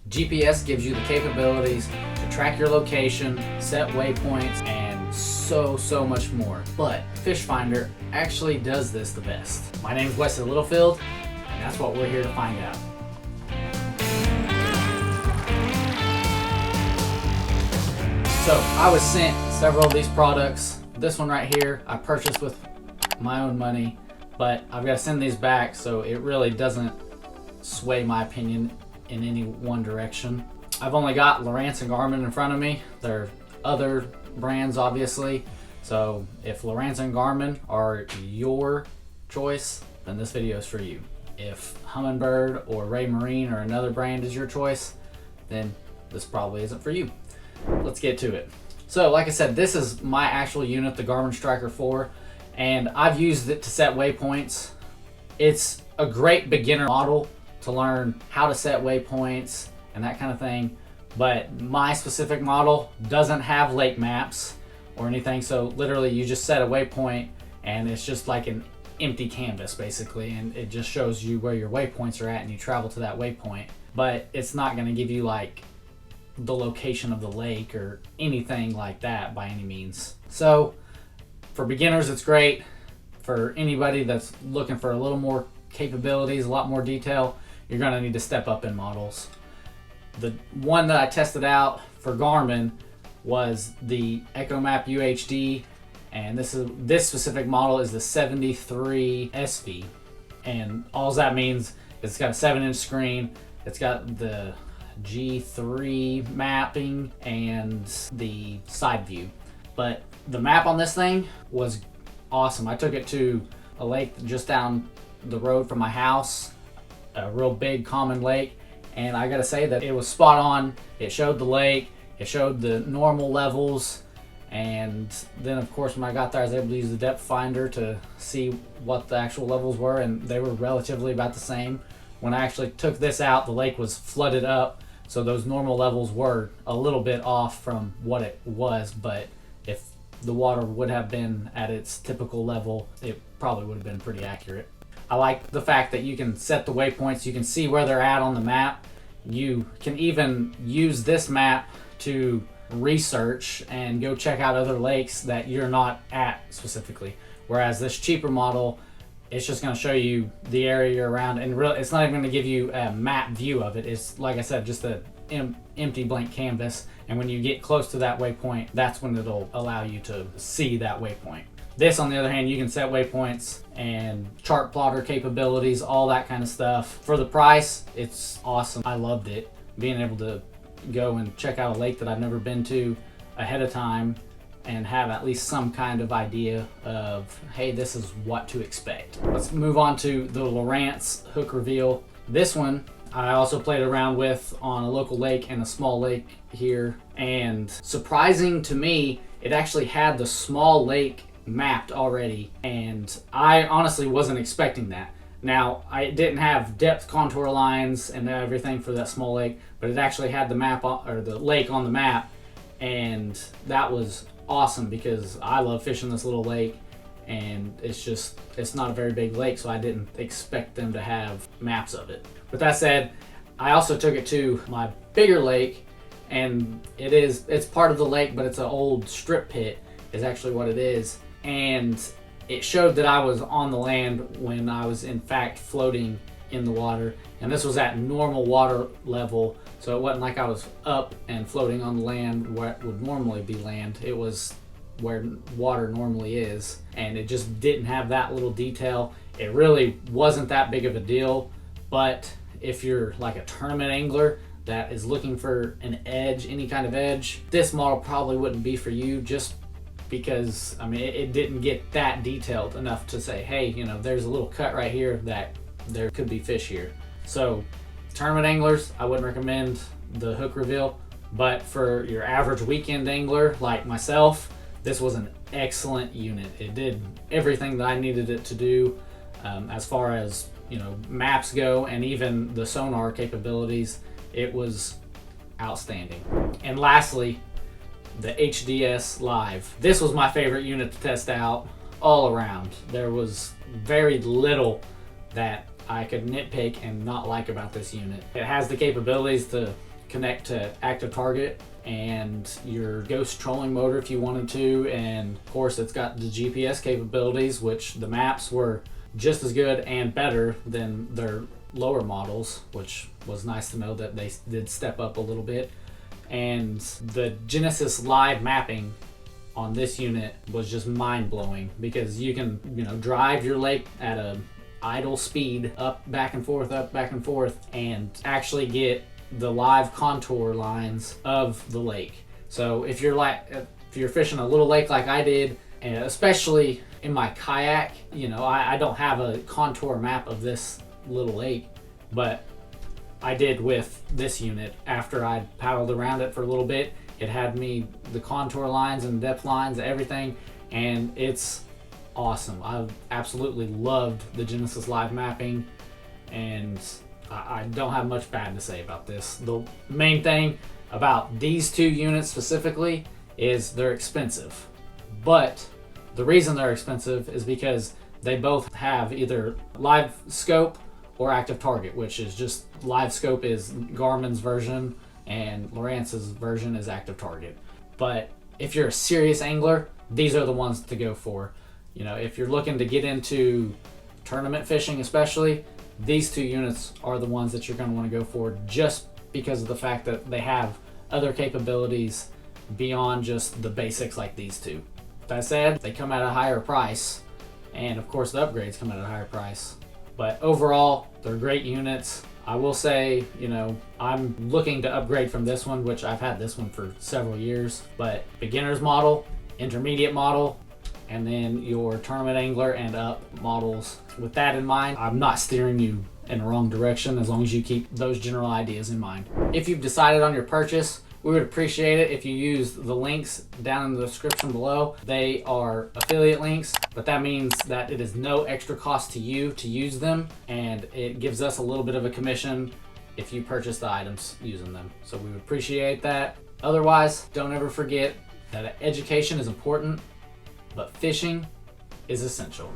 GPS gives you the capabilities to track your location, set waypoints, and so much more. But Fish Finder actually does this the best. My name is Wesley Littlefield, and that's what we're here to find out. So I was sent several of these products. This one right here I purchased with my own money, but I've got to send these back so it really doesn't sway my opinion in any one direction. I've only got Lowrance and Garmin in front of me. There are other brands obviously, so if Lowrance and Garmin are your choice, then this video is for you. If Humminbird or Ray Marine or another brand is your choice, then this probably isn't for you. Let's get to it. So like I said, this is my actual unit, the Garmin Striker 4, and I've used it to set waypoints. It's a great beginner model to learn how to set waypoints and that kind of thing, but my specific model doesn't have lake maps or anything, so literally you just set a waypoint and it's just like an empty canvas basically, and it just shows you where your waypoints are at and you travel to that waypoint, but it's not going to give you like the location of the lake or anything like that by any means. So for beginners it's great. For anybody that's looking for a little more capabilities, a lot more detail, you're going to need to step up in models. The one that I tested out for Garmin was the EchoMap UHD, and this specific model is the 73 SV, and all that means is it's got a 7-inch screen, it's got the G3 mapping and the side view. But the map on this thing was awesome. I took it to a lake just down the road from my house, a real big common lake, and I gotta say that it was spot on. It showed the lake, it showed the normal levels, and then of course when I got there I was able to use the depth finder to see what the actual levels were, and they were relatively about the same. When I actually took this out, the lake was flooded up, so those normal levels were a little bit off from what it was, but if the water would have been at its typical level, it probably would have been pretty accurate. I like the fact that you can set the waypoints, you can see where they're at on the map. You can even use this map to research and go check out other lakes that you're not at specifically. Whereas this cheaper model, it's just going to show you the area you're around, and really it's not even going to give you a map view of it. It's, like I said, just an empty blank canvas, and when you get close to that waypoint, that's when it'll allow you to see that waypoint. This, on the other hand, you can set waypoints and chart plotter capabilities, all that kind of stuff. For the price, it's awesome. I loved it. Being able to go and check out a lake that I've never been to ahead of time and have at least some kind of idea of, hey, this is what to expect. Let's move on to the Lowrance hook reveal. This one I also played around with on a local lake and a small lake here, and surprising to me, it actually had the small lake mapped already, and I honestly wasn't expecting that. Now, I didn't have depth contour lines and everything for that small lake, but it actually had the map or the lake on the map, and that was awesome because I love fishing this little lake, and it's not a very big lake, so I didn't expect them to have maps of it. With that said, I also took it to my bigger lake, and it's part of the lake, but it's an old strip pit is actually what it is, and it showed that I was on the land when I was in fact floating in the water, and this was at normal water level, so it wasn't like I was up and floating on the land where it would normally be land. It was where water normally is, and it just didn't have that little detail. It really wasn't that big of a deal, but if you're like a tournament angler that is looking for an edge, any kind of edge, this model probably wouldn't be for you, just because I mean it didn't get that detailed enough to say, hey, you know, there's a little cut right here that there could be fish here. So tournament anglers, I wouldn't recommend the hook reveal, but for your average weekend angler like myself, this was an excellent unit. It did everything that I needed it to do, as far as, you know, maps go, and even the sonar capabilities. It was outstanding. And lastly, the HDS Live. This was my favorite unit to test out all around. There was very little that I could nitpick and not like about this unit. It has the capabilities to connect to active target and your ghost trolling motor if you wanted to, and of course it's got the GPS capabilities, which the maps were just as good and better than their lower models, which was nice to know that they did step up a little bit. And the Genesis live mapping on this unit was just mind-blowing, because you can, drive your lake at a idle speed up, back and forth, and actually get the live contour lines of the lake. So if you're fishing a little lake like I did, and especially in my kayak, I don't have a contour map of this little lake, but I did with this unit. After I paddled around it for a little bit, it had me the contour lines and depth lines, everything, and it's awesome. I absolutely loved the Genesis live mapping, and I don't have much bad to say about this. The main thing about these two units specifically is they're expensive, but the reason they're expensive is because they both have either live scope or active target, which is just live scope is Garmin's version and Lowrance's version is active target. But if you're a serious angler, these are the ones to go for. If you're looking to get into tournament fishing especially, these two units are the ones that you're going to want to go for, just because of the fact that they have other capabilities beyond just the basics like these two. That said, they come at a higher price, and of course the upgrades come at a higher price. But overall, they're great units. I will say, I'm looking to upgrade from this one, which I've had this one for several years, but beginner's model, intermediate model, and then your tournament angler and up models. With that in mind, I'm not steering you in the wrong direction, as long as you keep those general ideas in mind. If you've decided on your purchase, we would appreciate it if you use the links down in the description below. They are affiliate links, but that means that it is no extra cost to you to use them, and it gives us a little bit of a commission if you purchase the items using them. So we would appreciate that. Otherwise, don't ever forget that education is important, but fishing is essential.